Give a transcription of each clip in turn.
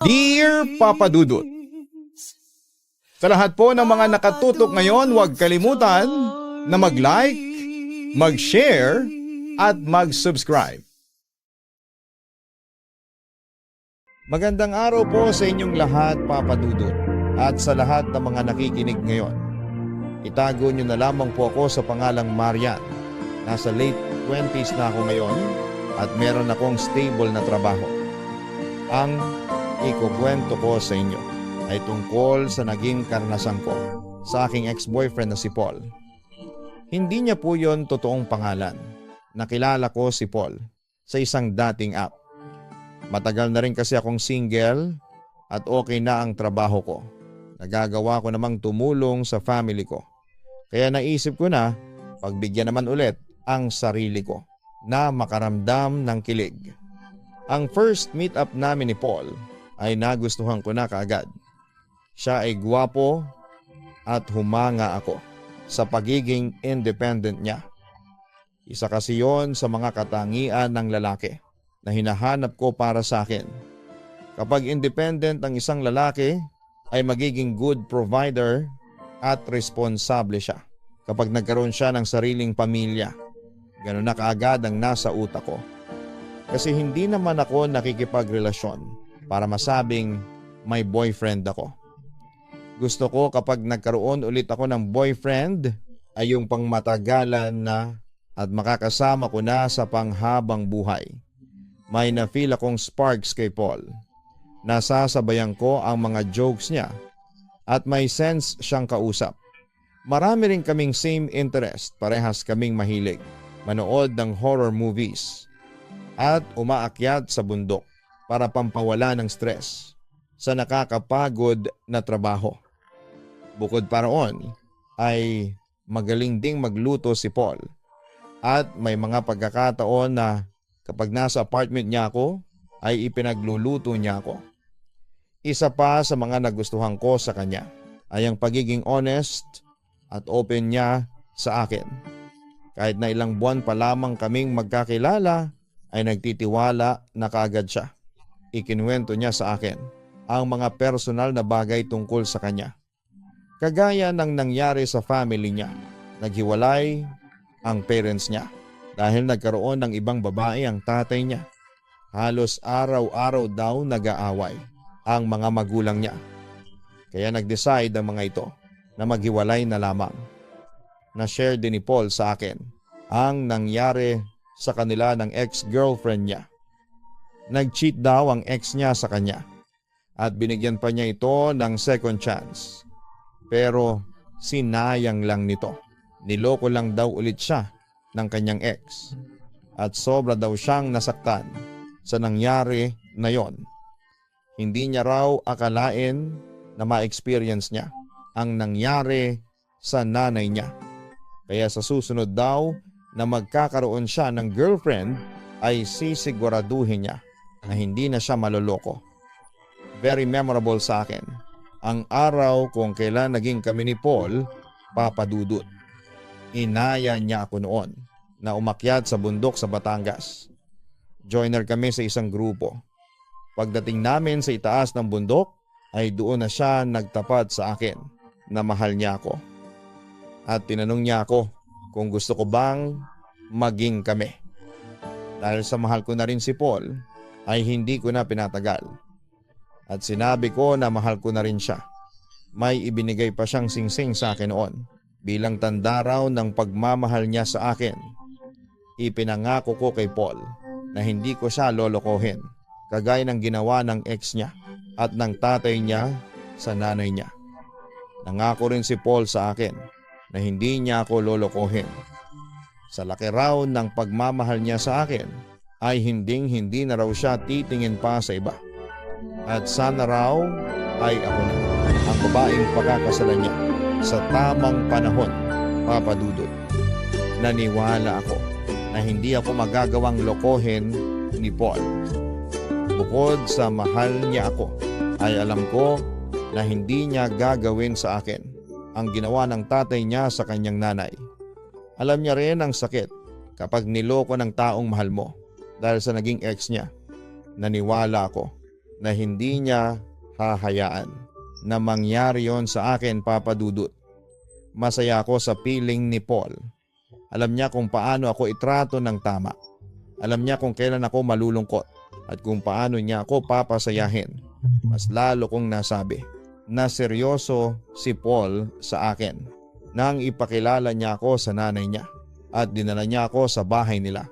Dear Papa Dudut, sa lahat po ng mga nakatutok ngayon, huwag kalimutan na mag-like, mag-share, at mag-subscribe. Magandang araw po sa inyong lahat, Papa Dudut, at sa lahat ng mga nakikinig ngayon. Itago nyo na lamang po ako sa pangalang Marian. Nasa late 20s na ako ngayon at meron akong stable na trabaho. Ang ikukwento ko sa inyo ay tungkol sa naging karanasan ko sa aking ex-boyfriend na si Paul. Hindi niya po yon totoong pangalan. Nakilala ko si Paul sa isang dating app. Matagal na rin kasi akong single at okay na ang trabaho ko. Nagagawa ko namang tumulong sa family ko. Kaya naisip ko na pagbigyan naman ulit ang sarili ko na makaramdam ng kilig. Ang first meet up namin ni Paul ay nagustuhan ko na kaagad. Siya ay gwapo at humanga ako sa pagiging independent niya. Isa kasi yon sa mga katangian ng lalaki na hinahanap ko para sa akin. Kapag independent ang isang lalaki ay magiging good provider at responsable siya. Kapag nagkaroon siya ng sariling pamilya, ganun na kaagad ang nasa utak ko. Kasi hindi naman ako nakikipagrelasyon para masabing may boyfriend ako. Gusto ko kapag nagkaroon ulit ako ng boyfriend ay yung pangmatagalan na at makakasama ko na sa panghabang buhay. May na-feel akong sparks kay Paul. Nasasabayan ko ang mga jokes niya at may sense siyang kausap. Marami rin kaming same interest, parehas kaming mahilig manood ng horror movies at umaakyat sa bundok para pampawala ng stress sa nakakapagod na trabaho. Bukod pa roon ay magaling ding magluto si Paul at may mga pagkakataon na kapag nasa apartment niya ako ay ipinagluluto niya ako. Isa pa sa mga nagustuhan ko sa kanya ay ang pagiging honest at open niya sa akin. Kahit na ilang buwan pa lamang kaming magkakilala ay nagtitiwala na kaagad siya. Ikinuwento niya sa akin ang mga personal na bagay tungkol sa kanya. Kagaya ng nangyari sa family niya. Naghiwalay ang parents niya dahil nagkaroon ng ibang babae ang tatay niya. Halos araw-araw daw nag-aaway ang mga magulang niya. Kaya nag-decide ang mga ito na maghiwalay na lamang. Na-share din ni Paul sa akin ang nangyari sa kanila ng ex-girlfriend niya. Nag-cheat daw ang ex niya sa kanya at binigyan pa niya ito ng second chance. Pero sinayang lang nito. Niloko lang daw ulit siya ng kanyang ex at sobra daw siyang nasaktan sa nangyari na yon. Hindi niya raw akalain na ma-experience niya ang nangyari sa nanay niya. Kaya sa susunod daw na magkakaroon siya ng girlfriend ay sisiguraduhin niya na hindi na siya maloloko. Very memorable sa akin ang araw kung kailan naging kami ni Paul, Papa Dudut. Inaya niya ako noon na umakyat sa bundok sa Batangas. Joiner kami sa isang grupo. Pagdating namin sa itaas ng bundok ay doon na siya nagtapat sa akin na mahal niya ako. At tinanong niya ako kung gusto ko bang maging kami. Dahil sa mahal ko na rin si Paul ay hindi ko na pinatagal. At sinabi ko na mahal ko na rin siya. May ibinigay pa siyang singsing sa akin noon bilang tanda raw ng pagmamahal niya sa akin. Ipinangako ko kay Paul na hindi ko siya lolokohin kagaya ng ginawa ng ex niya at ng tatay niya sa nanay niya. Nangako rin si Paul sa akin na hindi niya ako lolokohin. Sa laki raw ng pagmamahal niya sa akin ay hindi na raw siya titingin pa sa iba. At sana raw ay ako na ang babaeng pakakasalan niya sa tamang panahon, Papa Dudut. Naniwala ako na hindi ako magagawang lokohin ni Paul. Bukod sa mahal niya ako, ay alam ko na hindi niya gagawin sa akin ang ginawa ng tatay niya sa kanyang nanay. Alam niya rin ang sakit kapag niloko ng taong mahal mo dahil sa naging ex niya. Naniwala ako na hindi niya hahayaan na mangyari yon sa akin, Papa Dudut. Masaya ako sa piling ni Paul. Alam niya kung paano ako itrato ng tama. Alam niya kung kailan ako malulungkot at kung paano niya ako papasayahin. Mas lalo kong nasabi na seryoso si Paul sa akin nang ipakilala niya ako sa nanay niya at dinala niya ako sa bahay nila.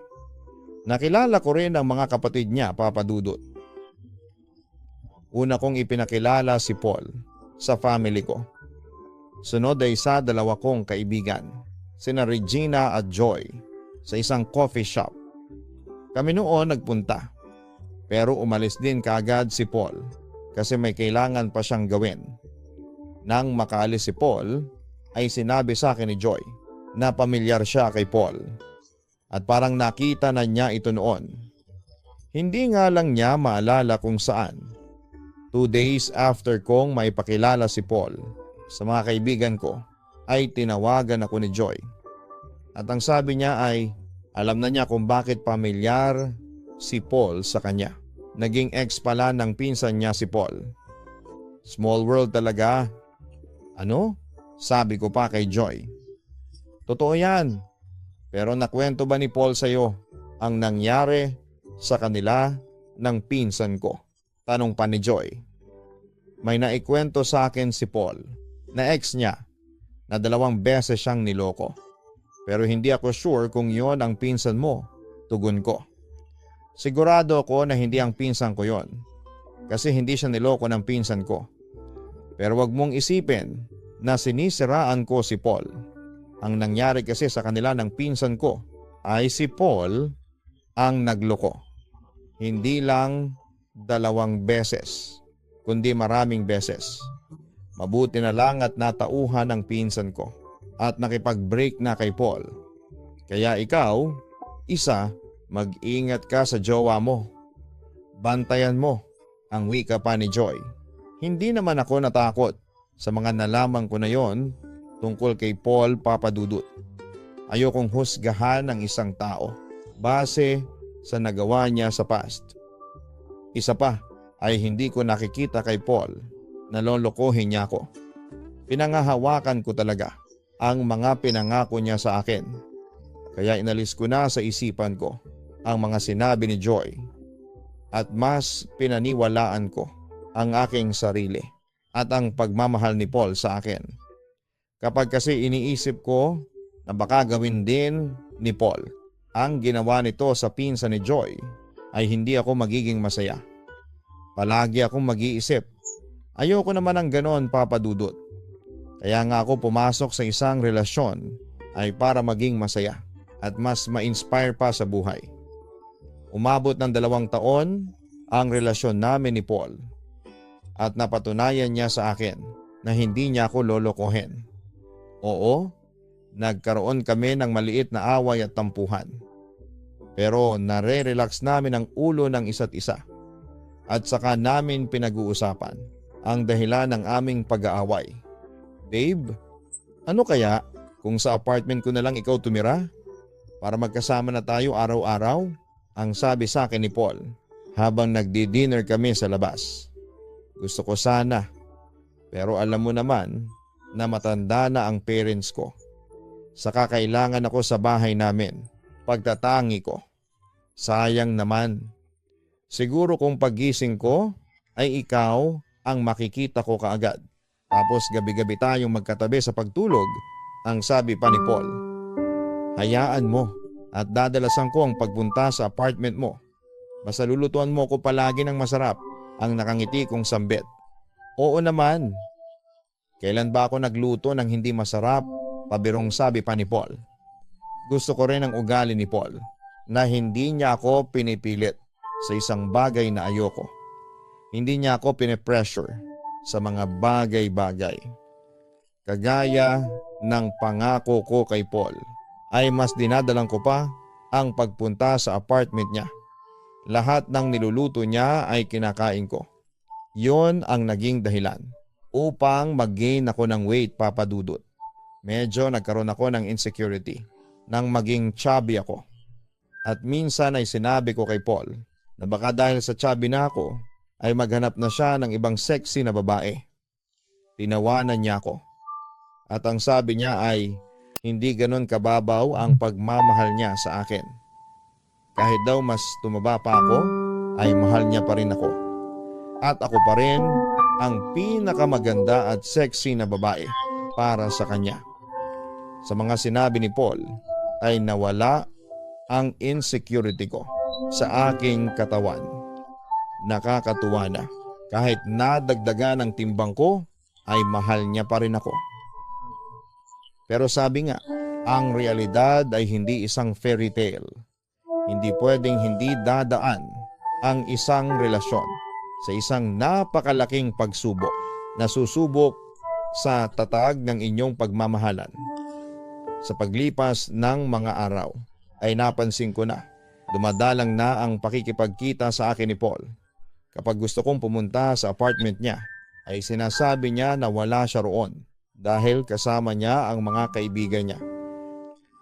Nakilala ko rin ang mga kapatid niya, Papa Dudut. Una kong ipinakilala si Paul sa family ko. Sunod ay sa dalawa kong kaibigan, sina Regina at Joy, sa isang coffee shop. Kami noon nagpunta, pero umalis din kaagad si Paul kasi may kailangan pa siyang gawin. Nang makaalis si Paul, ay sinabi sa akin ni Joy na pamilyar siya kay Paul at parang nakita na niya ito noon. Hindi nga lang niya maalala kung saan. 2 days after kong maipakilala si Paul sa mga kaibigan ko, ay tinawagan ako ni Joy. At ang sabi niya ay alam na niya kung bakit pamilyar si Paul sa kanya. Naging ex pala ng pinsan niya si Paul. Small world talaga. Ano? Sabi ko pa kay Joy. Totoo yan. Pero nakwento ba ni Paul sa'yo ang nangyari sa kanila ng pinsan ko? Tanong pa ni Joy. May naikwento sa akin si Paul na ex niya na 2 beses siyang niloko. Pero hindi ako sure kung yon ang pinsan mo, tugon ko. Sigurado ako na hindi ang pinsan ko yon kasi hindi siya niloko ng pinsan ko. Pero wag mong isipin na sinisiraan ko si Paul. Ang nangyari kasi sa kanila ng pinsan ko ay si Paul ang nagloko. Hindi lang 2 beses, kundi maraming beses. Mabuti na lang at natauhan ng pinsan ko at nakipag-break na kay Paul. Kaya ikaw, isa, mag-ingat ka sa jowa mo. Bantayan mo, ang wika pa ni Joy. Hindi naman ako natakot sa mga nalaman ko na yon tungkol kay Paul, Papa Dudut. Ayokong husgahan ng isang tao base sa nagawa niya sa past. Isa pa ay hindi ko nakikita kay Paul na lolokohin niya ako. Pinangahawakan ko talaga ang mga pinangako niya sa akin. Kaya inalis ko na sa isipan ko ang mga sinabi ni Joy at mas pinaniwalaan ko ang aking sarili at ang pagmamahal ni Paul sa akin. Kapag kasi iniisip ko na baka gawin din ni Paul ang ginawa nito sa pinsan ni Joy, ay hindi ako magiging masaya. Palagi akong mag-iisip. Ayoko naman ng ganon, Papa Dudut. Kaya nga ako pumasok sa isang relasyon ay para maging masaya at mas ma-inspire pa sa buhay. Umabot ng 2 taon ang relasyon namin ni Paul at napatunayan niya sa akin na hindi niya ako lolokohin. Oo, nagkaroon kami ng maliit na away at tampuhan. Pero nare-relax namin ang ulo ng isa't isa at saka namin pinag-uusapan ang dahilan ng aming pag-aaway. Babe, ano kaya kung sa apartment ko na lang ikaw tumira? Para magkasama na tayo araw-araw? Ang sabi sa akin ni Paul habang nagdi-dinner kami sa labas. Gusto ko sana, pero alam mo naman na matanda na ang parents ko. Saka kailangan ako sa bahay namin, pagtatangi ko. Sayang naman. Siguro kung pagising ko ay ikaw ang makikita ko kaagad. Tapos gabi-gabi tayong magkatabi sa pagtulog, ang sabi pa ni Paul. Hayaan mo at dadalasan ko ang pagpunta sa apartment mo. Basta lulutuan mo ko palagi ng masarap ang nakangiti kong sambit. Oo naman. Kailan ba ako nagluto ng hindi masarap? Pabirong sabi pa ni Paul. Gusto ko rin ang ugali ni Paul na hindi niya ako pinipilit sa isang bagay na ayoko. Hindi niya ako pinipressure sa mga bagay-bagay. Kagaya ng pangako ko kay Paul ay mas dinadalang ko pa ang pagpunta sa apartment niya. Lahat ng niluluto niya ay kinakain ko. Yon ang naging dahilan upang mag-gain ako ng weight, Papa Dudut. Medyo nagkaroon ako ng insecurity nang maging chubby ako. At minsan ay sinabi ko kay Paul na baka dahil sa chubby na ako ay maghanap na siya ng ibang sexy na babae. Tinawanan niya ako. At ang sabi niya ay hindi ganon kababaw ang pagmamahal niya sa akin. Kahit daw mas tumaba pa ako, ay mahal niya pa rin ako. At ako pa rin ang pinakamaganda at sexy na babae para sa kanya. Sa mga sinabi ni Paul ay nawala ang insecurity ko sa aking katawan. Nakakatuwa na. Kahit nadagdagan ang timbang ko, ay mahal niya pa rin ako. Pero sabi nga, ang realidad ay hindi isang fairy tale. Hindi pwedeng hindi dadaan ang isang relasyon sa isang napakalaking pagsubok na susubok sa tatag ng inyong pagmamahalan. Sa paglipas ng mga araw ay napansin ko na dumadalang na ang pakikipagkita sa akin ni Paul. Kapag gusto kong pumunta sa apartment niya ay sinasabi niya na wala siya roon dahil kasama niya ang mga kaibigan niya.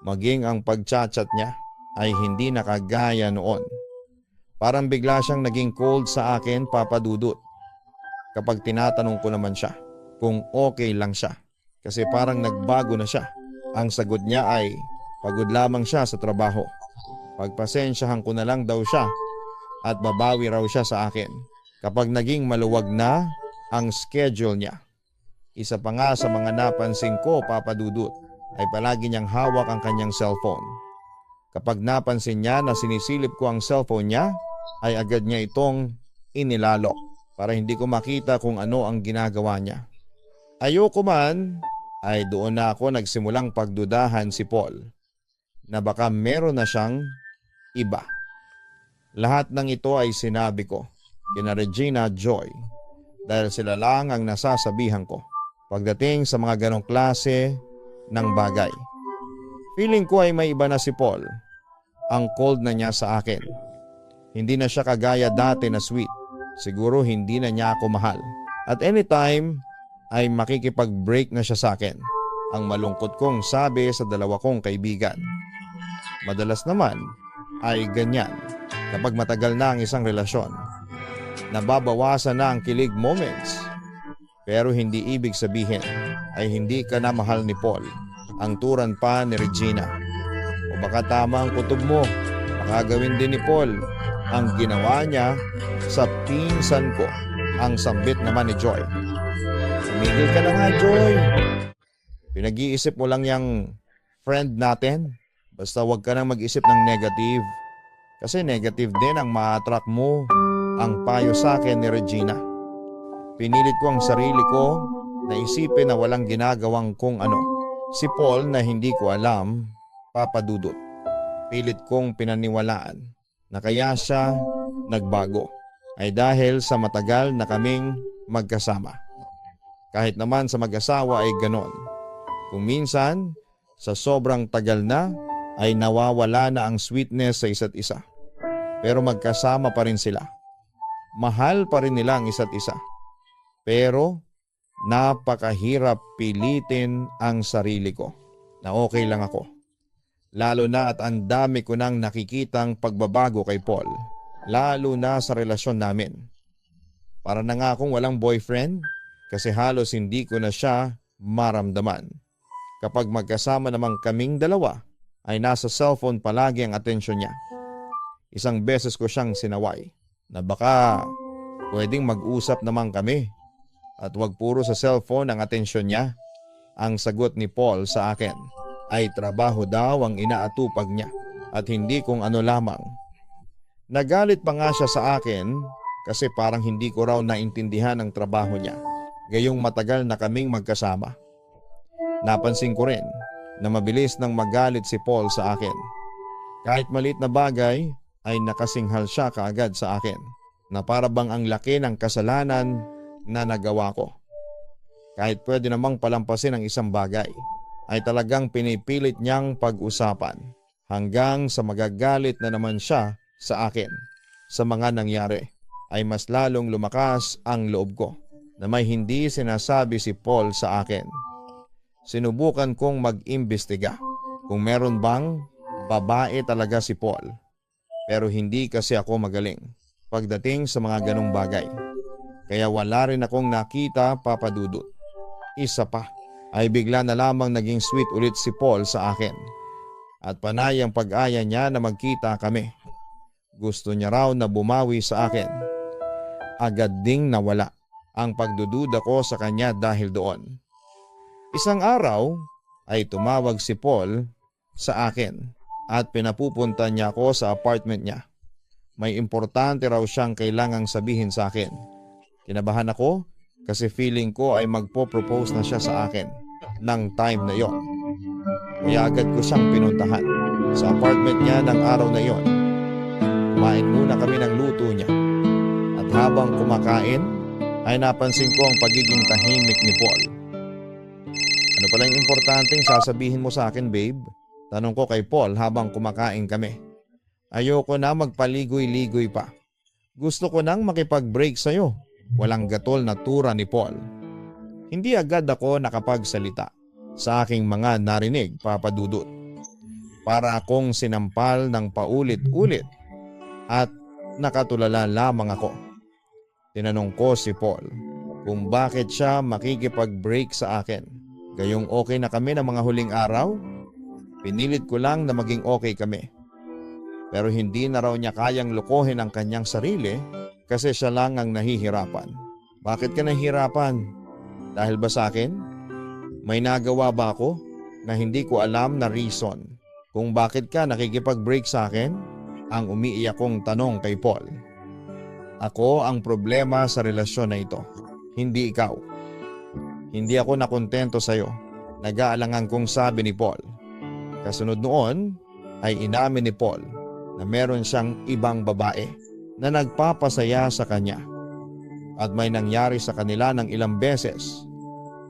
Maging ang pagchat-chat niya ay hindi nakagaya noon. Parang bigla siyang naging cold sa akin, Papa Dudut. Kapag tinatanong ko naman siya kung okay lang siya kasi parang nagbago na siya. Ang sagot niya ay pagod lamang siya sa trabaho. Pagpasensyahan ko na lang daw siya at babawi raw siya sa akin kapag naging maluwag na ang schedule niya. Isa pa nga sa mga napansin ko, Papa Dudut, ay palagi niyang hawak ang kanyang cellphone. Kapag napansin niya na sinisilip ko ang cellphone niya, ay agad niya itong inilalok para hindi ko makita kung ano ang ginagawa niya. Ayoko man, ay doon na ako nagsimulang pagdudahan si Paul na baka meron na siyang iba. Lahat ng ito ay sinabi ko kina Regina at Joy dahil sila lang ang nasasabihan ko pagdating sa mga ganong klase ng bagay. Feeling ko ay may iba na si Paul. Ang cold na niya sa akin. Hindi na siya kagaya dati na sweet. Siguro hindi na niya ako mahal. At anytime ay makikipag-break na siya sa akin. Ang malungkot kong sabi sa dalawa kong kaibigan. Madalas naman ay ganyan kapag matagal na ang isang relasyon. Nababawasan na ang kilig moments. Pero hindi ibig sabihin ay hindi ka na mahal ni Paul. Ang turan pa ni Regina. O baka tama ang kutob mo. Baka gawin din ni Paul ang ginawa niya sa pinsan ko, ang sambit naman ni Joy. Tumigil ka na nga, Joy. Pinag-iisip mo lang yung friend natin. Basta wag ka nang mag-isip ng negative. Kasi negative din ang ma-attract mo. Ang payo sa akin ni Regina. Pinilit ko ang sarili ko na isipin na walang ginagawang kung ano. Si Paul na hindi ko alam, Papa Dudut. Pilit kong pinaniwalaan na kaya siya nagbago ay dahil sa matagal na kaming magkasama. Kahit naman sa mag-asawa ay ganon. Kung minsan, sa sobrang tagal na ay nawawala na ang sweetness sa isa't isa. Pero magkasama pa rin sila. Mahal pa rin nila ang isa't isa. Pero napakahirap pilitin ang sarili ko na okay lang ako. Lalo na at ang dami ko nang nakikitang pagbabago kay Paul. Lalo na sa relasyon namin. Para na nga akong walang boyfriend kasi halos hindi ko na siya maramdaman. Kapag magkasama namang kaming dalawa ay nasa cellphone palagi ang atensyon niya. Isang beses ko siyang sinaway na baka pwedeng mag-usap naman kami at wag puro sa cellphone ang atensyon niya. Ang sagot ni Paul sa akin ay trabaho daw ang inaatupag niya at hindi kung ano lamang. Nagalit pa nga siya sa akin kasi parang hindi ko raw naintindihan ang trabaho niya gayong matagal na kaming magkasama. Napansin ko rin na mabilis nang magalit si Paul sa akin. Kahit maliit na bagay ay nakasinghal siya kaagad sa akin na para bang ang laki ng kasalanan na nagawa ko. Kahit pwede namang palampasin ang isang bagay ay talagang pinipilit niyang pag-usapan hanggang sa magagalit na naman siya sa akin. Sa mga nangyari ay mas lalong lumakas ang loob ko na may hindi sinasabi si Paul sa akin. Sinubukan kong mag-imbestiga kung meron bang babae talaga si Paul. Pero hindi kasi ako magaling pagdating sa mga ganong bagay. Kaya wala rin akong nakita, Papa Dudut. Isa pa ay bigla na lamang naging sweet ulit si Paul sa akin. At panay ang pag-aya niya na magkita kami. Gusto niya raw na bumawi sa akin. Agad ding nawala ang pagdududa ko sa kanya dahil doon. Isang araw ay tumawag si Paul sa akin at pinapupunta niya ako sa apartment niya. May importante raw siyang kailangang sabihin sa akin. Kinabahan ako kasi feeling ko ay magpo-propose na siya sa akin ng time na yon. Kaya agad ko siyang pinuntahan sa apartment niya ng araw na yon. Kumain muna kami ng luto niya. At habang kumakain ay napansin ko ang pagiging tahimik ni Paul. Ano pala yung importanteng sasabihin mo sa akin, babe? Tanong ko kay Paul habang kumakain kami. Ayoko na magpaligoy-ligoy pa. Gusto ko nang makipag-break sa'yo. Walang gatol na tura ni Paul. Hindi agad ako nakapagsalita sa aking mga narinig, Papa Dudut. Para akong sinampal ng paulit-ulit at nakatulala lamang ako. Tinanong ko si Paul kung bakit siya makikipag-break sa akin. Gayong okay na kami ng mga huling araw? Pinilit ko lang na maging okay kami. Pero hindi na raw niya kayang lukohin ang kanyang sarili kasi siya lang ang nahihirapan. Bakit ka nahihirapan? Dahil ba sa akin? May nagawa ba ako na hindi ko alam na reason kung bakit ka nakikipag-break sa akin? Ang umiiyak kong tanong kay Paul. Ako ang problema sa relasyon na ito, hindi ikaw. Hindi ako nakontento sa'yo, nag-aalangan kong sabi ni Paul. Kasunod noon ay inamin ni Paul na meron siyang ibang babae na nagpapasaya sa kanya. At may nangyari sa kanila ng ilang beses.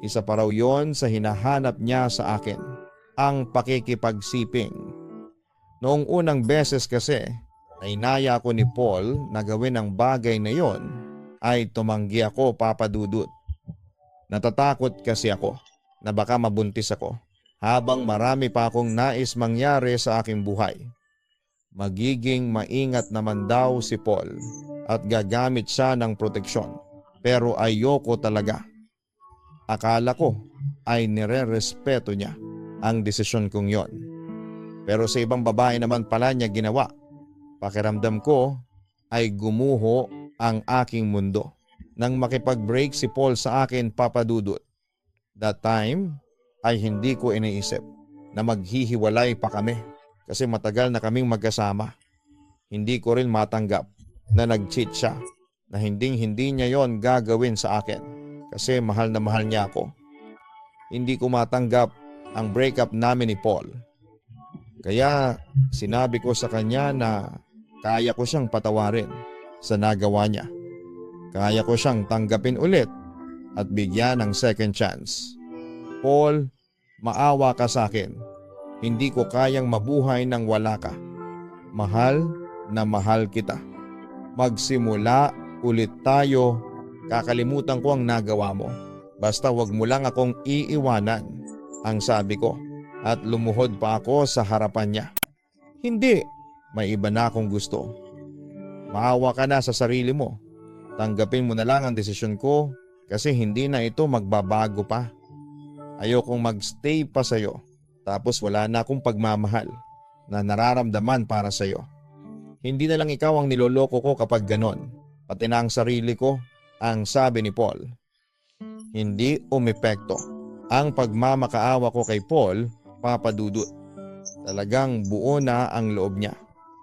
Isa pa raw yon sa hinahanap niya sa akin, ang pakikipagsiping. Noong unang beses kasi ay naya ko ni Paul na gawin ang bagay na yon ay tumanggi ako, Papa Dudut. Natatakot kasi ako na baka mabuntis ako habang marami pa akong nais mangyari sa aking buhay. Magiging maingat naman daw si Paul at gagamit siya ng proteksyon, pero ayoko talaga. Akala ko ay nire-respeto niya ang desisyon kong yon. Pero sa ibang babae naman pala niya ginawa. Pakiramdam ko ay gumuho ang aking mundo nang makipag-break si Paul sa akin, Papa Dudut. That time ay hindi ko iniisip na maghihiwalay pa kami kasi matagal na kaming magkasama. Hindi ko rin matanggap na nag-cheat siya, na hindi niya yon gagawin sa akin kasi mahal na mahal niya ako. Hindi ko matanggap ang breakup namin ni Paul. Kaya sinabi ko sa kanya na kaya ko siyang patawarin sa nagawa niya. Kaya ko siyang tanggapin ulit at bigyan ng second chance. Paul, maawa ka sa akin. Hindi ko kayang mabuhay nang wala ka. Mahal na mahal kita. Magsimula ulit tayo. Kakalimutan ko ang nagawa mo. Basta wag mo lang akong iiwanan, ang sabi ko, at lumuhod pa ako sa harapan niya. Hindi, may iba na akong gusto. Maawa ka na sa sarili mo. Tanggapin mo na lang ang desisyon ko kasi hindi na ito magbabago pa. Ayokong magstay pa sa'yo tapos wala na akong pagmamahal na nararamdaman para sa'yo. Hindi na lang ikaw ang niloloko ko kapag ganon, pati na ang sarili ko, ang sabi ni Paul. Hindi umepekto ang pagmamakaawa ko kay Paul, Papa Dudut. Talagang buo na ang loob niya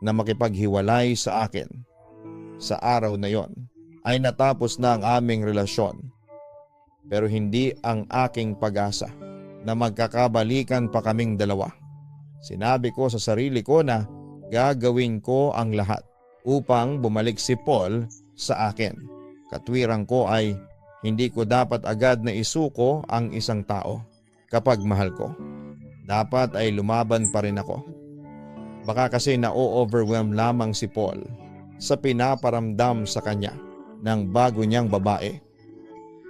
na makipaghiwalay sa akin. Sa araw na yon ay natapos na ang aming relasyon. Pero hindi ang aking pag-asa na magkakabalikan pa kaming dalawa. Sinabi ko sa sarili ko na gagawin ko ang lahat upang bumalik si Paul sa akin. Katwiran ko ay hindi ko dapat agad na isuko ang isang tao kapag mahal ko. Dapat ay lumaban pa rin ako. Baka kasi na-overwhelm lamang si Paul sa pinaparamdam sa kanya ng bago niyang babae.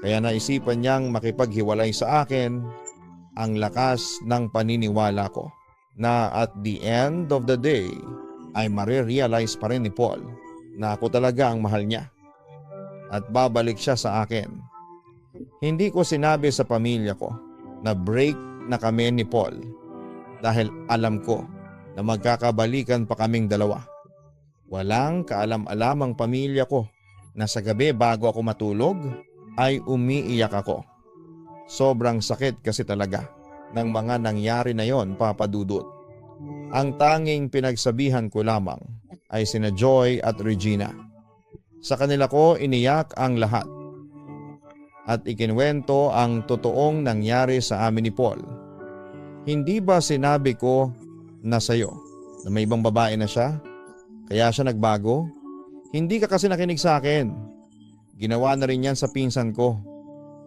Kaya naisipan niyang makipaghiwalay sa akin. Ang lakas ng paniniwala ko na at the end of the day ay marirealize pa rin ni Paul na ako talaga ang mahal niya. at babalik siya sa akin. Hindi ko sinabi sa pamilya ko na break na kami ni Paul dahil alam ko na magkakabalikan pa kaming dalawa. Walang kaalam-alamang pamilya ko na sa gabi bago ako matulog ay umiiyak ako. Sobrang sakit kasi talaga ng mga nangyari na yon, Papa Dudut. Ang tanging pinagsabihan ko lamang ay sina Joy at Regina. Sa kanila ko iniyak ang lahat at ikinwento ang totoong nangyari sa amin ni Paul. Hindi ba sinabi ko na sayo na may ibang babae na siya? Kaya siya nagbago? Hindi ka kasi nakinig sa akin. Ginawa na rin yan sa pinsan ko.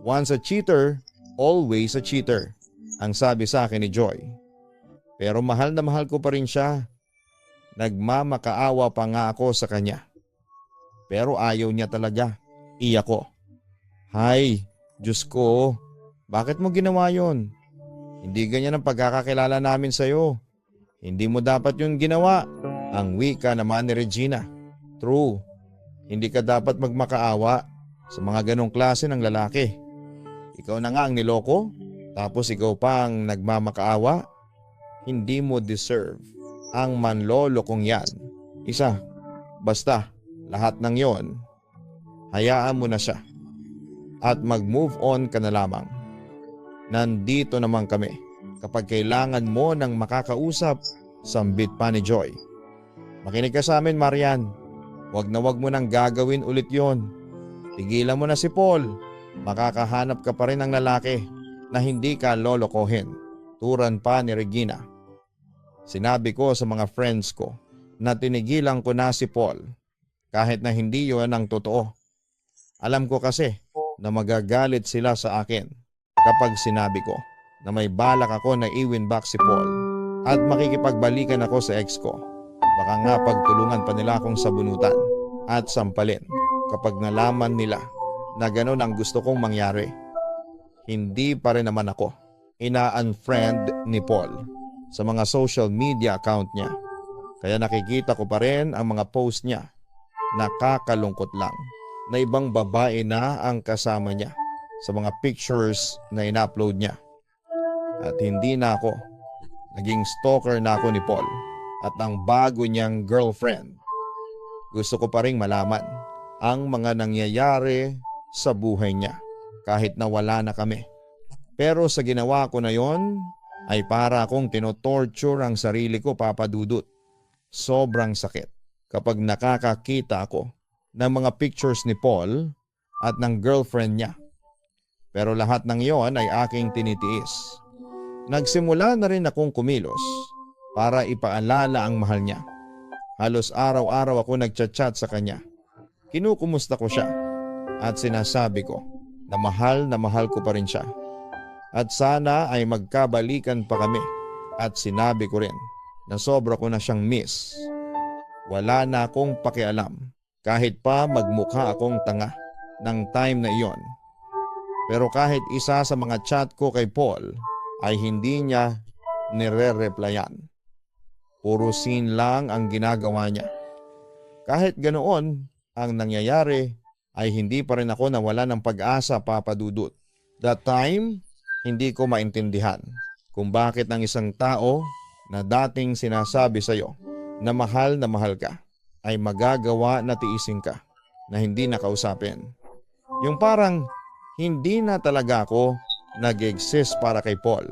Once a cheater, always a cheater, ang sabi sa akin ni Joy. Pero mahal na mahal ko pa rin siya. Nagmamakaawa pa nga ako sa kanya. Pero ayaw niya talaga. Iyak ko. Hay, Diyos ko, bakit mo ginawa yon? Hindi ganyan ang pagkakakilala namin sa'yo. Hindi mo dapat yung ginawa. Ang wika naman ni Regina. True, hindi ka dapat magmakaawa sa mga ganong klase ng lalaki. Ikaw na nga ang niloko, tapos ikaw pa ang nagmamakaawa. Hindi mo deserve ang manlolokong yan. Isa, basta lahat ng yon, hayaan mo na siya at mag-move on ka na lamang. Nandito naman kami kapag kailangan mo ng makakausap, sambit pa ni Joy. Makinig ka sa amin, Marian. Wag na wag mo nang gagawin ulit yon. Tigilan mo na si Paul. Makakahanap ka pa rin ng lalaki na hindi ka lolokohin. Turan pa ni Regina. Sinabi ko sa mga friends ko na tinigilan ko na si Paul kahit na hindi yon ang totoo. Alam ko kasi na magagalit sila sa akin kapag sinabi ko na may balak ako na i-win back si Paul at makikipagbalikan ako sa ex ko. Baka nga pagtulungan pa nila akong sabunutan at sampalin kapag nalaman nila na gano'n ang gusto kong mangyari. Hindi pa rin naman ako ina-unfriend ni Paul sa mga social media account niya. Kaya nakikita ko pa rin ang mga post niya. Nakakalungkot lang na ibang babae na ang kasama niya sa mga pictures na ina-upload niya. At hindi na ako. Naging stalker na ako ni Paul at ang bago niyang girlfriend. Gusto ko pa ring malaman ang mga nangyayari sa buhay niya kahit na wala na kami. Pero sa ginawa ko na yon ay para akong tinotorture ang sarili ko, Papa Dudut. Sobrang sakit kapag nakakakita ako ng mga pictures ni Paul at ng girlfriend niya. Pero lahat ng iyon ay aking tinitiis. Nagsimula na rin akong kumilos para ipaalala ang mahal niya. Halos araw-araw ako nagchat-chat sa kanya. Kinukumusta ko siya at sinasabi ko na mahal ko pa rin siya. At sana ay magkabalikan pa kami at sinabi ko rin na sobra ko na siyang miss. Wala na akong pakialam kahit pa magmukha akong tanga ng time na iyon. Pero kahit isa sa mga chat ko kay Paul ay hindi niya nire-replyan. Puro scene lang ang ginagawa niya. Kahit ganoon ang nangyayari ay hindi pa rin ako nawala ng pag-asa, Papa Dudut. That time, hindi ko maintindihan kung bakit ang isang tao na dating sinasabi sa'yo na mahal ka ay magagawa na tiisin ka na hindi nakausapin. Yung parang hindi na talaga ako nag-exist para kay Paul.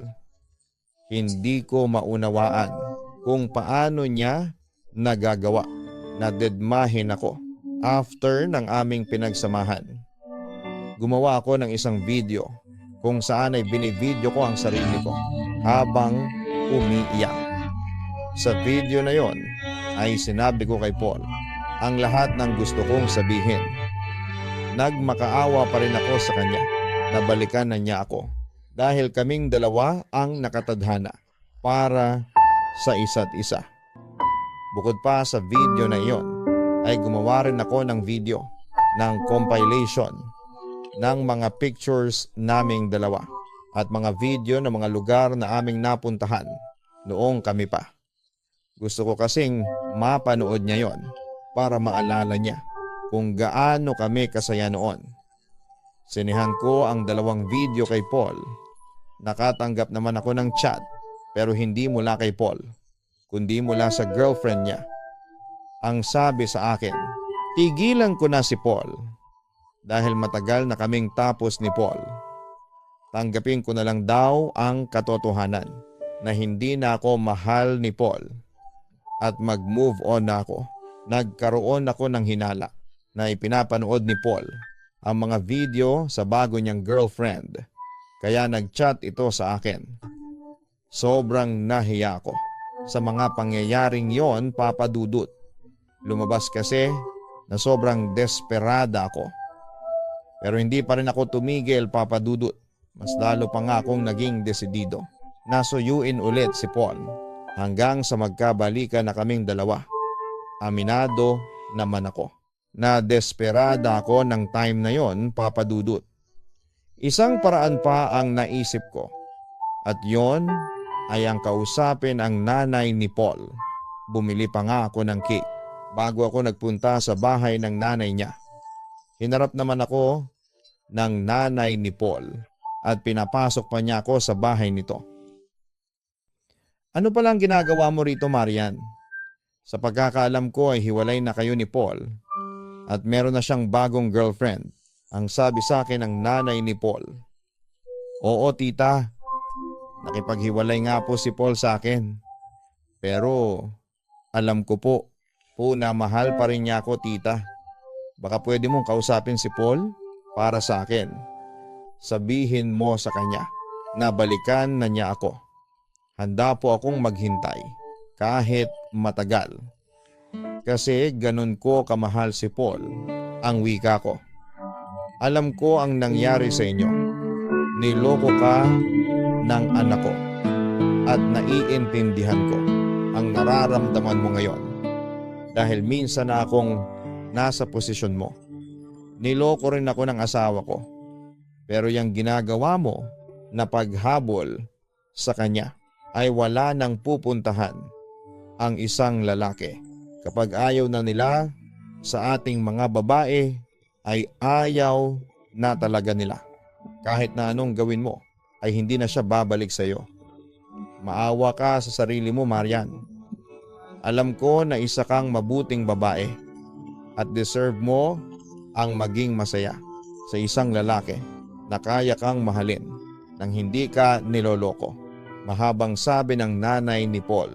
Hindi ko maunawaan kung paano niya nagagawa na dedmahin ako after ng aming pinagsamahan. Gumawa ako ng isang video kung saan ay binivideo ko ang sarili ko habang umiiyak. Sa video na yon ay sinabi ko kay Paul ang lahat ng gusto kong sabihin. Nagmakaawa pa rin ako sa kanya na balikan na niya ako dahil kaming dalawa ang nakatadhana para sa isa't isa. Bukod pa sa video na iyon ay gumawa rin ako ng video ng compilation ng mga pictures naming dalawa at mga video ng mga lugar na aming napuntahan noong kami pa. Gusto ko kasing mapanood niya yon para maalala niya kung gaano kami kasaya noon. Sinihan ko ang 2 video kay Paul. Nakatanggap naman ako ng chat pero hindi mula kay Paul, kundi mula sa girlfriend niya. Ang sabi sa akin, tigilan ko na si Paul dahil matagal na kaming tapos ni Paul. Tanggapin ko na lang daw ang katotohanan na hindi na ako mahal ni Paul at mag-move on na ako. Nagkaroon ako ng hinala na ipinapanood ni Paul ang mga video sa bago niyang girlfriend, kaya nag-chat ito sa akin. Sobrang nahiya ako sa mga pangyayaring yon, Papa Dudut. Lumabas kasi na sobrang desperada ako. Pero hindi pa rin ako tumigil, Papa Dudut. Mas lalo pa nga akong naging desidido. Nasuyuin ulit si Paul hanggang sa magkabalikan na kaming dalawa. Aminado naman ako na desperada ako ng time na yon, Papa Dudut. Isang paraan pa ang naisip ko at yon ay ang kausapin ang nanay ni Paul. Bumili pa nga ako ng cake bago ako nagpunta sa bahay ng nanay niya. Hinarap naman ako ng nanay ni Paul at pinapasok pa niya ako sa bahay nito. Ano palang ginagawa mo rito, Marian? Sa pagkakaalam ko ay hiwalay na kayo ni Paul at meron na siyang bagong girlfriend, ang sabi sa akin ng nanay ni Paul. Oo, tita. Nakipaghiwalay nga po si Paul sa akin. Pero alam ko po na mahal pa rin niya ako, tita. Baka pwede mong kausapin si Paul para sa akin. Sabihin mo sa kanya na balikan na niya ako. Handa po akong maghintay kahit matagal. Kasi ganun ko kamahal si Paul, ang wika ko. Alam ko ang nangyari sa inyo. Niloko ka ng anak ko at naiintindihan ko ang nararamdaman mo ngayon. Dahil minsan na akong nasa posisyon mo. Niloko rin ako ng asawa ko. Pero yung ginagawa mo na paghabol sa kanya ay wala nang pupuntahan ang isang lalaki. Kapag ayaw na nila sa ating mga babae ay ayaw na talaga nila. Kahit na anong gawin mo ay hindi na siya babalik sa iyo. Maawa ka sa sarili mo, Marian. Alam ko na isa kang mabuting babae at deserve mo ang maging masaya sa isang lalaki na kaya kang mahalin nang hindi ka niloloko. Mahabang sabi ng nanay ni Paul.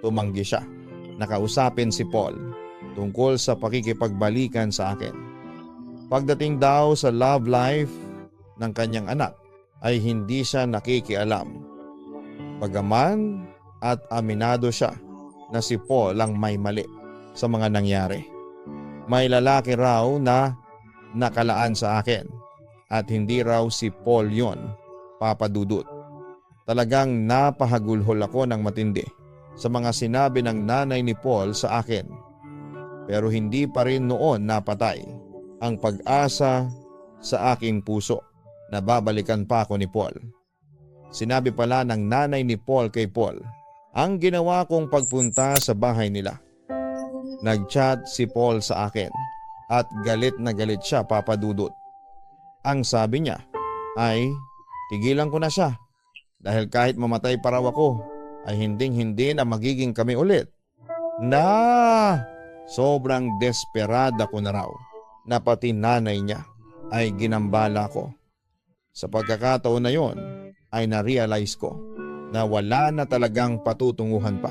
Tumanggi siya. Nakausapin si Paul tungkol sa pakikipagbalikan sa akin. Pagdating daw sa love life ng kanyang anak ay hindi siya nakikialam. Bagaman at aminado siya na si Paul ang may mali sa mga nangyari. May lalaki raw na nakalaan sa akin at hindi raw si Paul yon, Papa Dudut. Talagang napahagulhol ako ng matindi sa mga sinabi ng nanay ni Paul sa akin. Pero hindi pa rin noon napatay ang pag-asa sa aking puso na babalikan pa ako ni Paul. Sinabi pala ng nanay ni Paul kay Paul ang ginawa kong pagpunta sa bahay nila. Nag-chat si Paul sa akin at galit na galit siya, Papa Dudut. Ang sabi niya ay tigilan ko na siya dahil kahit mamatay pa raw ako ay hinding-hindi na magiging kami ulit. Na sobrang desperada ko na raw na pati nanay niya ay ginambala ko. Sa pagkakataon na yon ay na-realize ko na wala na talagang patutunguhan pa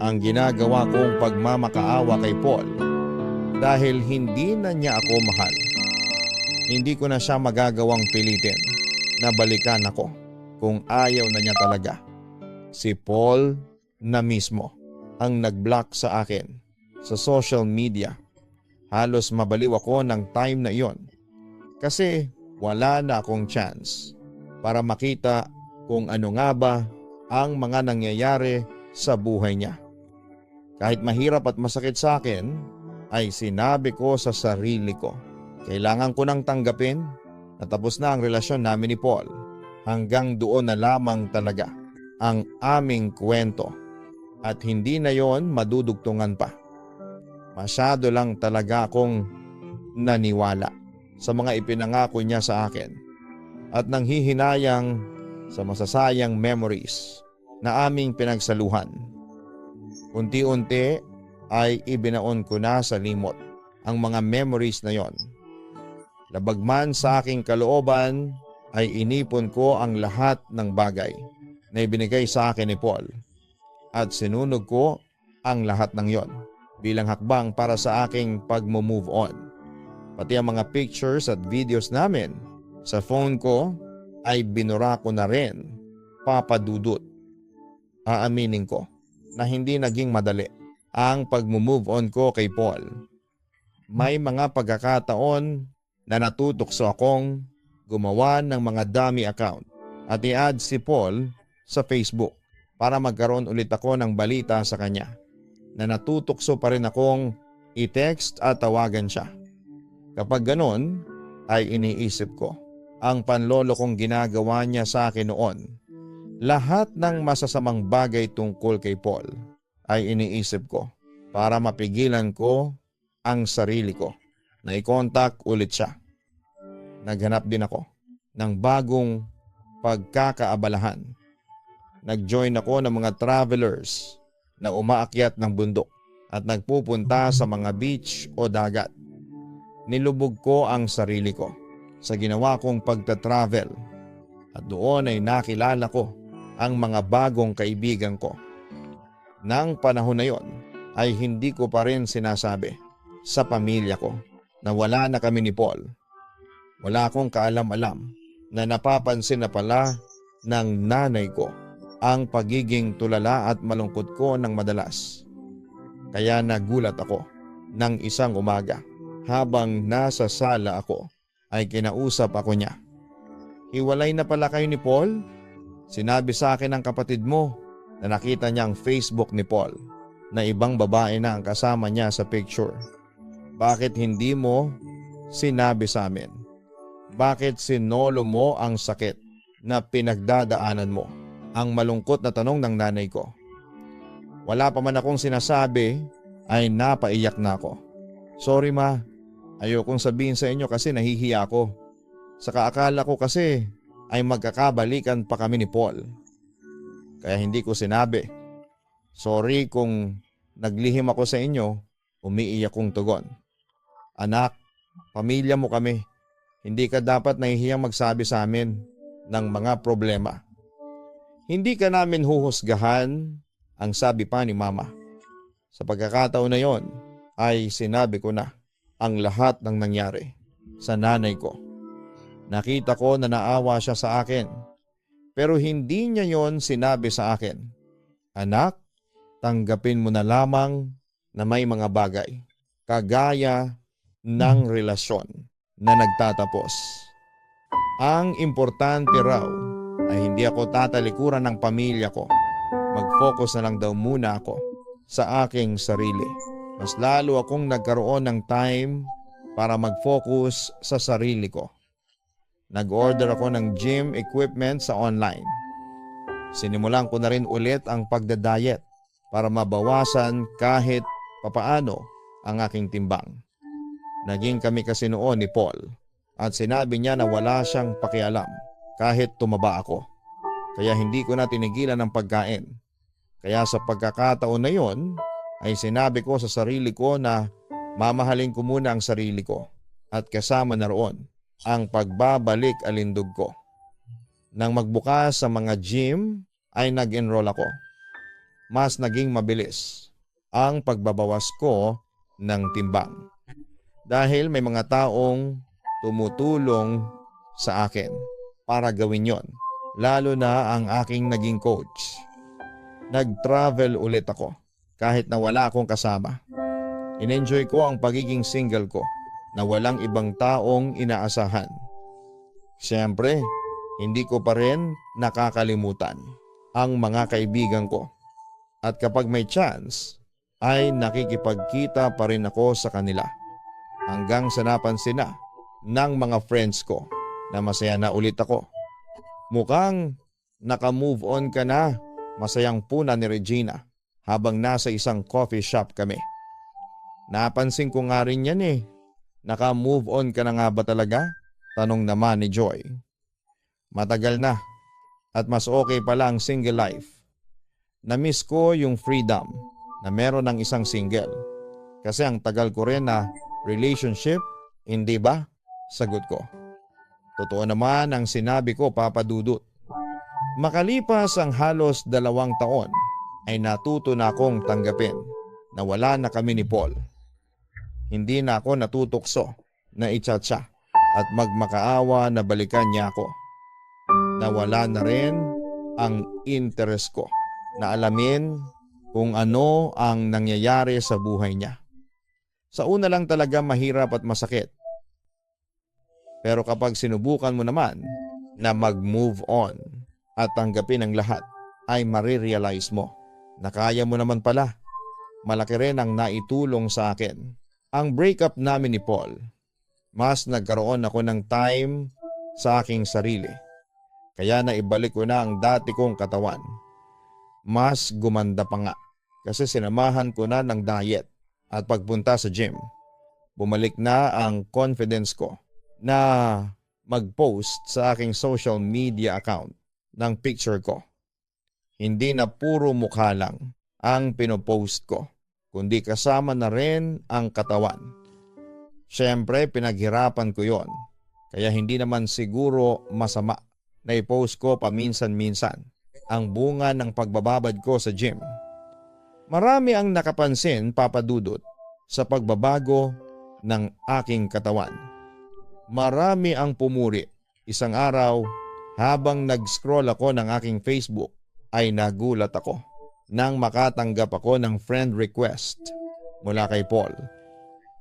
ang ginagawa kong pagmamakaawa kay Paul dahil hindi na niya ako mahal. Hindi ko na siya magagawang pilitin na balikan ako kung ayaw na niya talaga. Si Paul na mismo ang nag-block sa akin sa social media. Halos mabaliw ako ng time na iyon kasi wala na akong chance para makita kung ano nga ba ang mga nangyayari sa buhay niya. Kahit mahirap at masakit sa akin, ay sinabi ko sa sarili ko, kailangan ko nang tanggapin na tapos na ang relasyon namin ni Paul. Hanggang doon na lamang talaga ang aming kwento at hindi na yon madudugtungan pa. Masyado lang talaga akong naniwala sa mga ipinangako niya sa akin at nanghihinayang sa masasayang memories na aming pinagsaluhan. Unti-unti ay ibinaon ko na sa limot ang mga memories na yon. Labag man sa aking kalooban ay inipon ko ang lahat ng bagay na ibinigay sa akin ni Paul at sinunog ko ang lahat ng yon bilang hakbang para sa aking pag-move on. Pati ang mga pictures at videos namin sa phone ko ay binura ko na rin, Papa Dudut. Aaminin ko na hindi naging madali ang pag-move on ko kay Paul. May mga pagkakataon na natutokso akong gumawa ng mga dummy account at i-add si Paul sa Facebook para magkaroon ulit ako ng balita sa kanya, na natutokso pa rin akong i-text at tawagan siya. Kapag ganon ay iniisip ko ang panlolo kong ginagawa niya sa akin noon. Lahat ng masasamang bagay tungkol kay Paul ay iniisip ko para mapigilan ko ang sarili ko na i-contact ulit siya. Naghanap din ako ng bagong pagkakaabalahan. Nag-join ako ng mga travelers na umaakyat ng bundok at nagpupunta sa mga beach o dagat. Nilubog ko ang sarili ko sa ginawa kong pagta-travel at doon ay nakilala ko ang mga bagong kaibigan ko. Nang panahon na yon ay hindi ko pa rin sinasabi sa pamilya ko na wala na kami ni Paul. Wala akong kaalam-alam na napapansin na pala ng nanay ko ang pagiging tulala at malungkot ko ng madalas. Kaya nagulat ako ng isang umaga habang nasa sala ako ay kinausap ako niya. Hiwalay na pala kayo ni Paul? Sinabi sa akin ng kapatid mo na nakita niya ang Facebook ni Paul na ibang babae na ang kasama niya sa picture. Bakit hindi mo sinabi sa amin? Bakit sinolo mo ang sakit na pinagdadaanan mo? Ang malungkot na tanong ng nanay ko. Wala pa man akong sinasabi ay napaiyak na ako. Sorry ma, ayokong sabihin sa inyo kasi nahihiya ako. Saka akala ko kasi ay magkakabalikan pa kami ni Paul. Kaya hindi ko sinabi. Sorry kung naglihim ako sa inyo, umiiyak kong tugon. Anak, pamilya mo kami. Hindi ka dapat nahihiyang magsabi sa amin ng mga problema. Hindi ka namin huhusgahan, ang sabi pa ni Mama. Sa pagkakataon na yon ay sinabi ko na ang lahat ng nangyari sa nanay ko. Nakita ko na naawa siya sa akin, pero hindi niya yon sinabi sa akin. Anak, tanggapin mo na lamang na may mga bagay, kagaya ng relasyon na nagtatapos. Ang importante raw ay hindi ako tatalikuran ng pamilya ko. Mag-focus na lang daw muna ako sa aking sarili. Mas lalo akong nagkaroon ng time para mag-focus sa sarili ko. Nag-order ako ng gym equipment sa online. Sinimulan ko na rin ulit ang pagda-diet para mabawasan kahit papaano ang aking timbang. Naging kami kasi noon ni Paul at sinabi niya na wala siyang pakialam kahit tumaba ako. Kaya hindi ko na tinigilan ang pagkain. Kaya sa pagkakataon na yon ay sinabi ko sa sarili ko na mamahalin ko muna ang sarili ko at kasama na roon ang pagbabalik alindog ko. Nang magbukas sa mga gym ay nag-enroll ako. Mas naging mabilis ang pagbabawas ko ng timbang. Dahil may mga taong tumutulong sa akin para gawin yon, lalo na ang aking naging coach. Nag-travel ulit ako kahit na wala akong kasama. In-enjoy ko ang pagiging single ko na walang ibang taong inaasahan. Siyempre, hindi ko pa rin nakakalimutan ang mga kaibigan ko. At kapag may chance, ay nakikipagkita pa rin ako sa kanila. Hanggang sa napansin na ng mga friends ko na masaya na ulit ako. Mukhang naka-move on ka na, masayang puna ni Regina habang nasa isang coffee shop kami. Napansin ko nga rin yan Naka-move on ka na nga ba talaga? Tanong naman ni Joy. Matagal na at mas okay pala ang single life. Na-miss ko yung freedom na meron ng isang single. Kasi ang tagal ko rin na relationship, hindi ba? Sagot ko. Totoo naman ang sinabi ko, Papa Dudut. Makalipas ang halos 2 taon ay natuto na akong tanggapin na wala na kami ni Paul. Hindi na ako natutokso na i-chat siya at magmakaawa na balikan niya ako. Nawala na rin ang interest ko na alamin kung ano ang nangyayari sa buhay niya. Sa una lang talaga mahirap at masakit. Pero kapag sinubukan mo naman na mag-move on at tanggapin ang lahat, ay marirealize mo na kaya mo naman pala. Malaki rin ang naitulong sa akin. Ang breakup namin ni Paul, mas nagkaroon ako ng time sa aking sarili. Kaya naibalik ko na ang dati kong katawan. Mas gumanda pa nga kasi sinamahan ko na ng diet at pagpunta sa gym. Bumalik na ang confidence ko na mag-post sa aking social media account ng picture ko. Hindi na puro mukha lang ang pinopost ko, kundi kasama na rin ang katawan. Siyempre, pinaghirapan ko yon. Kaya hindi naman siguro masama na i-post ko paminsan-minsan ang bunga ng pagbababad ko sa gym. Marami ang nakapansin, Papa Dudut, sa pagbabago ng aking katawan. Marami ang pumuri. Isang araw, habang nag-scroll ako ng aking Facebook, ay nagulat ako nang makatanggap ako ng friend request mula kay Paul.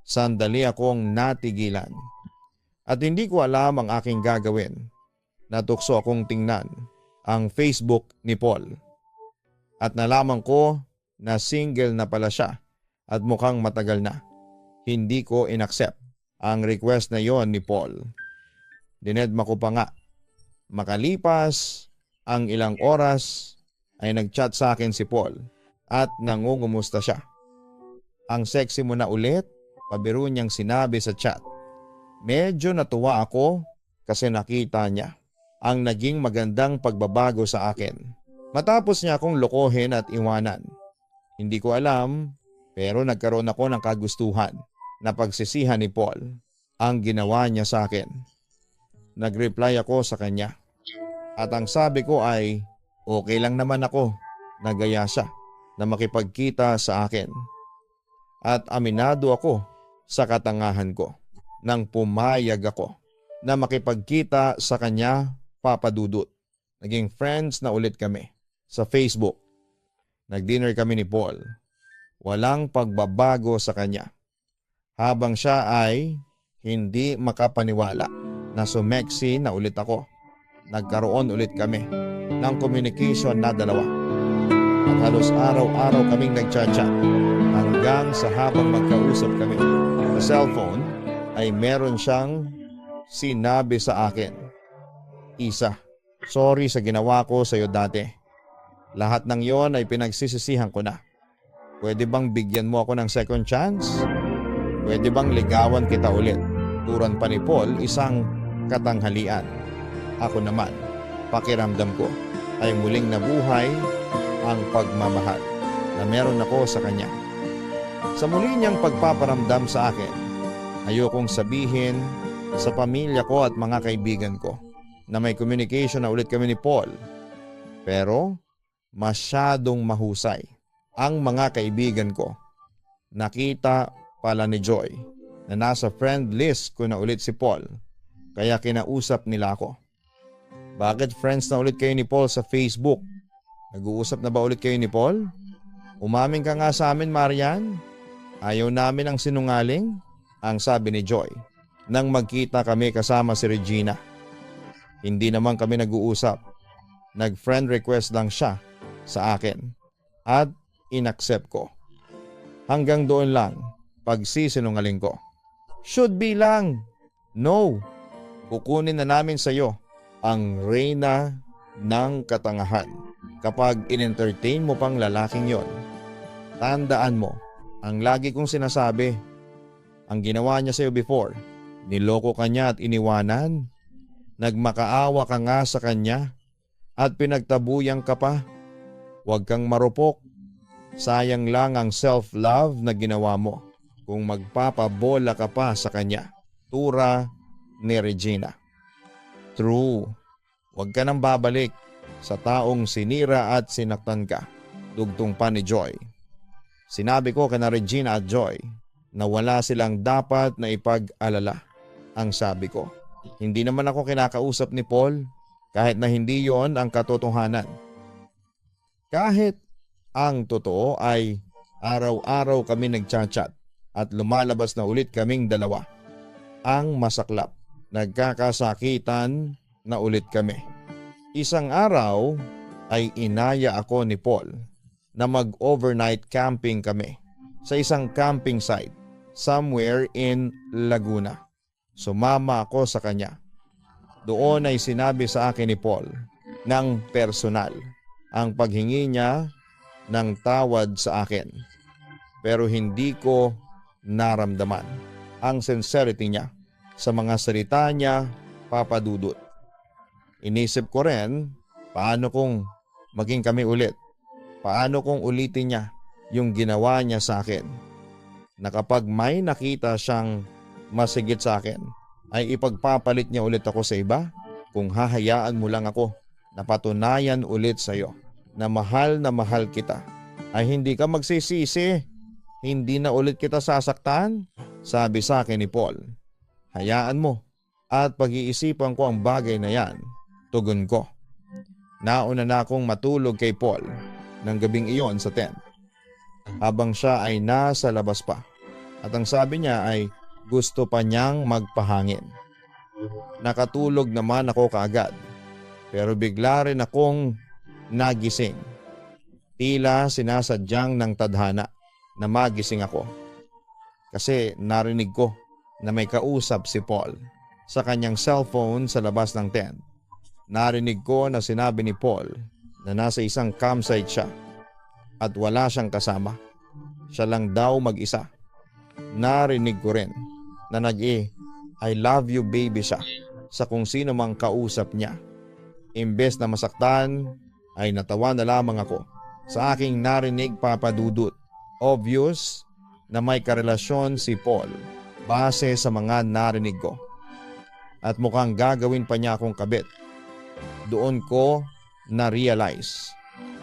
Sandali akong natigilan at hindi ko alam ang aking gagawin. Natukso akong tingnan ang Facebook ni Paul at nalaman ko na single na pala siya at mukhang matagal na. Hindi ko inaccept ang request na yon ni Paul. Dinedma ko pa nga. Makalipas ang ilang oras ay nagchat sa akin si Paul at nangungumusta siya. Ang sexy mo na ulit, pabiro niyang sinabi sa chat. Medyo natuwa ako kasi nakita niya ang naging magandang pagbabago sa akin. Matapos niya akong lokohin at iwanan. Hindi ko alam pero nagkaroon ako ng kagustuhan na pagsisihan ni Paul ang ginawa niya sa akin. Nag-reply ako sa kanya at ang sabi ko ay okay lang naman ako na gaya siya na makipagkita sa akin. At aminado ako sa katangahan ko nang pumayag ako na makipagkita sa kanya, Papa Dudut. Naging friends na ulit kami sa Facebook. Nag-dinner kami ni Paul. Walang pagbabago sa kanya. Habang siya ay hindi makapaniwala na sumeksi na ulit ako. Nagkaroon ulit kami ng communication na dalawa. At halos araw-araw kaming nagchat-chat hanggang sa habang magkausap kami sa cellphone ay meron siyang sinabi sa akin. Isa, sorry sa ginawa ko sa iyo dati. Lahat ng yon ay pinagsisisihan ko na. Pwede bang bigyan mo ako ng second chance? Pwede bang ligawan kita ulit? Turan pa ni Paul isang katanghalian. Ako naman, pakiramdam ko ay muling nabuhay ang pagmamahal na meron ako sa kanya. Sa muli niyang pagpaparamdam sa akin, ayokong sabihin sa pamilya ko at mga kaibigan ko na may communication na ulit kami ni Paul. Pero masyadong mahusay ang mga kaibigan ko. Nakita pala ni Joy na nasa friend list ko na ulit si Paul kaya kinausap nila ako. Bakit friends na ulit kayo ni Paul sa Facebook? Nag-uusap na ba ulit kayo ni Paul? Umamin ka nga sa amin, Marian. Ayaw namin ang sinungaling, ang sabi ni Joy nang magkita kami kasama si Regina. Hindi naman kami nag-uusap. Nag-friend request lang siya sa akin at inaccept ko. Hanggang doon lang pagsisinungaling ko. Should be lang. No. Kukunin na namin sa iyo ang reyna ng katangahan kapag in-entertain mo pang lalaking yon. Tandaan mo ang lagi kong sinasabi. ang ginawa niya sa'yo before. Niloko ka niya at iniwanan. Nagmakaawa ka nga sa kanya at pinagtabuyang ka pa. Huwag kang marupok. Sayang lang ang self-love na ginawa mo kung magpapabola ka pa sa kanya. Tura ni Regina. True. Huwag ka nang babalik sa taong sinira at sinaktan ka. Dugtong pa ni Joy. Sinabi ko kina Regina at Joy na wala silang dapat na ipag-alala. Ang sabi ko, hindi naman ako kinakausap ni Paul kahit na hindi yon ang katotohanan. Kahit ang totoo ay araw-araw kami nagchat-chat at lumalabas na ulit kaming dalawa. Ang masaklap, nagkakasakitan na ulit kami. Isang araw ay inaya ako ni Paul na mag-overnight camping kami sa isang camping site somewhere in Laguna. Sumama ako sa kanya. Doon ay sinabi sa akin ni Paul ng personal ang paghingi niya ng tawad sa akin. Pero hindi ko naramdaman ang sincerity niya sa mga salita niya, Papa Dudut. Inisip ko rin, paano kung maging kami ulit? Paano kung ulitin niya yung ginawa niya sa akin? Na kapag may nakita siyang masigit sa akin, ay ipagpapalit niya ulit ako sa iba? Kung hahayaan mo lang ako na patunayan ulit sa iyo na mahal kita, ay hindi ka magsisisi. Hindi na ulit kita sasaktan? Sabi sa akin ni Paul. Hayaan mo at pag-iisipan ko ang bagay na yan. Tugon ko. Nauna na akong matulog kay Paul ng gabing iyon sa tent habang siya ay nasa labas pa. At ang sabi niya ay gusto pa niyang magpahangin. Nakatulog naman ako kaagad pero bigla rin akong nagising. Tila sinasadyang ng tadhana na magising ako kasi narinig ko na may kausap si Paul sa kanyang cellphone sa labas ng tent. Narinig ko na sinabi ni Paul na nasa isang campsite siya at wala siyang kasama. Siya lang daw mag-isa. Narinig ko rin na I love you baby siya sa kung sino mang kausap niya. Imbes na masaktan ay natawa na lamang ako sa aking narinig, Papa Dudut. Obvious na may karelasyon si Paul base sa mga narinig ko. At mukhang gagawin pa niya akong kabit. Doon ko na-realize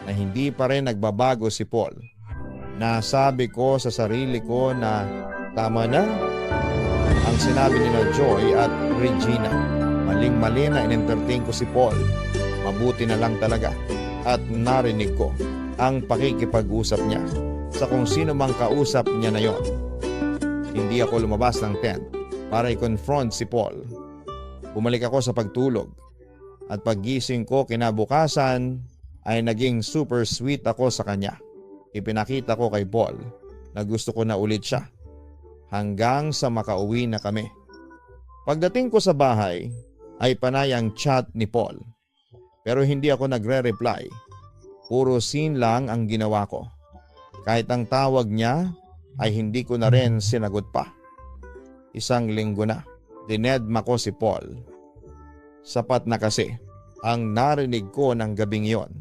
na hindi pa rin nagbabago si Paul. Nasabi ko sa sarili ko na tama na ang sinabi ni Joy at Regina. Maling-mali na in-entertain ko si Paul. Mabuti na lang talaga at narinig ko ang pakikipag-usap niya sa kung sino mang kausap niya na yon. Hindi ako lumabas ng tent para i-confront si Paul. Bumalik ako sa pagtulog at paggising ko kinabukasan ay naging super sweet ako sa kanya. Ipinakita ko kay Paul na gusto ko na ulit siya hanggang sa makauwi na kami. Pagdating ko sa bahay ay panay ang chat ni Paul pero hindi ako nagre-reply. Puro scene lang ang ginawa ko. Kahit ang tawag niya ay hindi ko na rin sinagot pa. Isang linggo na, dinedma ko si Paul. Sapat na kasi ang narinig ko ng gabing yon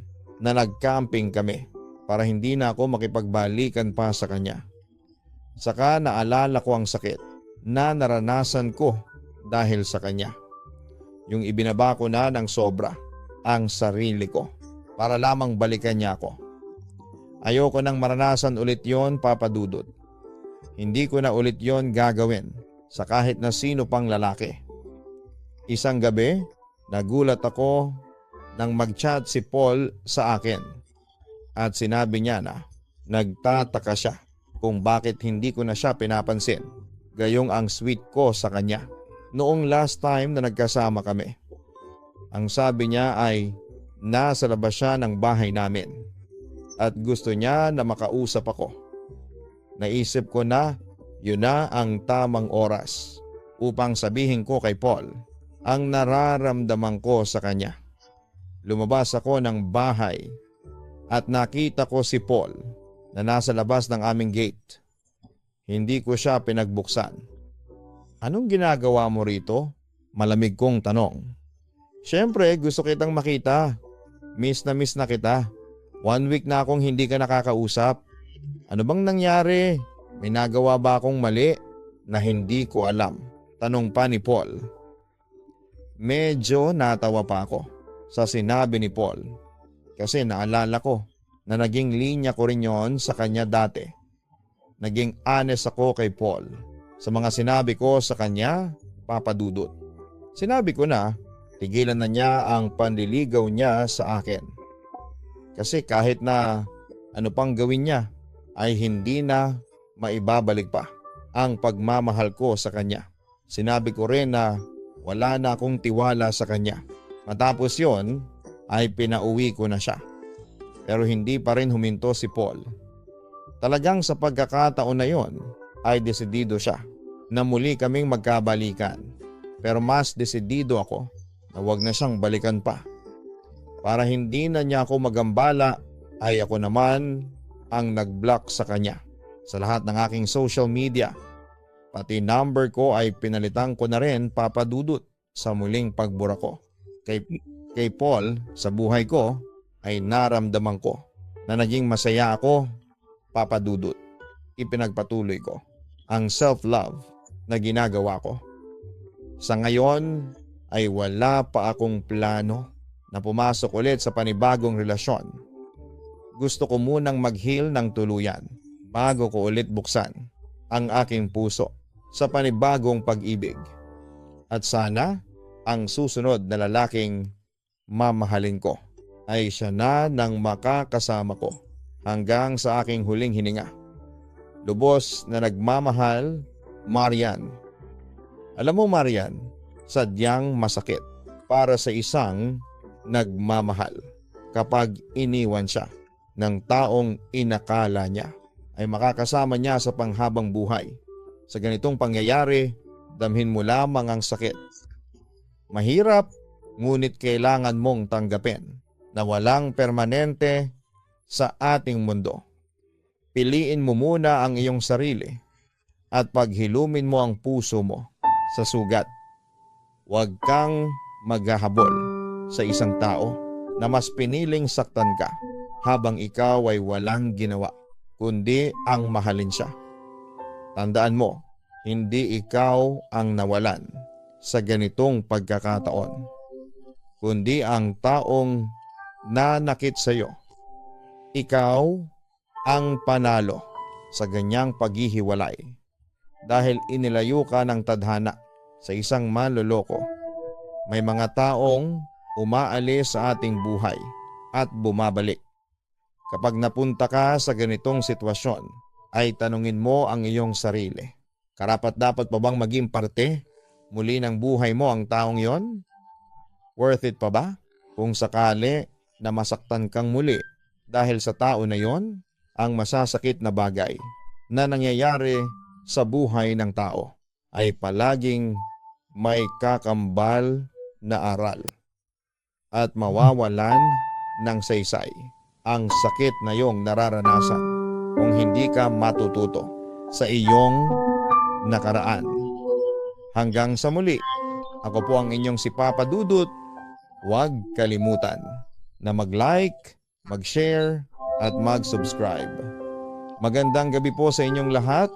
na nag-camping kami para hindi na ako makipagbalikan pa sa kanya. Saka naalala ko ang sakit na naranasan ko dahil sa kanya. Yung ibinaba ko na ng sobra ang sarili ko para lamang balikan niya ako. Ayoko nang maranasan ulit yon, Papa Dudut. Hindi ko na ulit yon gagawin sa kahit na sino pang lalaki. Isang gabi, nagulat ako nang mag-chat si Paul sa akin at sinabi niya na nagtataka siya kung bakit hindi ko na siya pinapansin. Gayong ang sweet ko sa kanya noong last time na nagkasama kami. Ang sabi niya ay nasa labas siya ng bahay namin at gusto niya na makausap ako. Naisip ko na yun na ang tamang oras upang sabihin ko kay Paul ang nararamdaman ko sa kanya. Lumabas ako ng bahay at nakita ko si Paul na nasa labas ng aming gate. Hindi ko siya pinagbuksan Anong ginagawa mo rito? Malamig kong tanong. Siyempre, gusto kitang makita. Miss na kita. 1 week na akong hindi ka nakakausap. Ano bang nangyari? May nagawa ba akong mali na hindi ko alam? Tanong pa ni Paul. Medyo natawa pa ako sa sinabi ni Paul kasi naalala ko na naging linya ko rin yon sa kanya dati. Naging honest ako kay Paul sa mga sinabi ko sa kanya, Papa Dudut. Sinabi ko na tigilan na niya ang panliligaw niya sa akin. Kasi kahit na ano pang gawin niya ay hindi na maibabalik pa ang pagmamahal ko sa kanya. Sinabi ko rin na wala na akong tiwala sa kanya. Matapos yon ay pinauwi ko na siya. Pero hindi pa rin huminto si Paul. Talagang sa pagkakataon na yon ay desidido siya na muli kaming magkabalikan. Pero mas desidido ako na wag na siyang balikan pa. Para hindi na niya ako magambala ay ako naman ang nag-block sa kanya sa lahat ng aking social media. Pati number ko ay pinalitan ko na rin, Papa Dudut, sa muling pagbura ko. Kay Paul sa buhay ko ay naramdaman ko na naging masaya ako, Papa Dudut. Ipinagpatuloy ko ang self-love na ginagawa ko. Sa ngayon ay wala pa akong plano na pumasok ulit sa panibagong relasyon. Gusto ko munang mag-heal ng tuluyan bago ko ulit buksan ang aking puso sa panibagong pag-ibig. At sana ang susunod na lalaking mamahalin ko ay siya na ng makakasama ko hanggang sa aking huling hininga. Lubos na nagmamahal, Marian. Alam mo Marian, sadyang masakit para sa isang nagmamahal kapag iniwan siya ng taong inakala niya ay makakasama niya sa panghabang buhay. Sa ganitong pangyayari, damhin mo lamang ang sakit. Mahirap, ngunit kailangan mong tanggapin na walang permanente sa ating mundo. Piliin mo muna ang iyong sarili at paghilumin mo ang puso mo sa sugat. Huwag kang maghahabol sa isang tao na mas piniling saktan ka habang ikaw ay walang ginawa, kundi ang mahalin siya. Tandaan mo, hindi ikaw ang nawalan sa ganitong pagkakataon, kundi ang taong nanakit sa iyo. Ikaw ang panalo sa ganyang paghihiwalay dahil inilayo ka ng tadhana sa isang manloloko. May mga taong umaalis sa ating buhay at bumabalik. Kapag napunta ka sa ganitong sitwasyon, ay tanungin mo ang iyong sarili. Karapat-dapat pa bang maging parte muli ng buhay mo ang taong yon? Worth it pa ba kung sakali na masaktan kang muli dahil sa tao na yon? Ang masasakit na bagay na nangyayari sa buhay ng tao ay palaging may kakambal na aral at mawawalan ng saysay ang sakit na iyong nararanasan kung hindi ka matututo sa iyong nakaraan. Hanggang sa muli, ako po ang inyong si Papa Dudut. Huwag kalimutan na mag-like, mag-share at mag-subscribe. Magandang gabi po sa inyong lahat.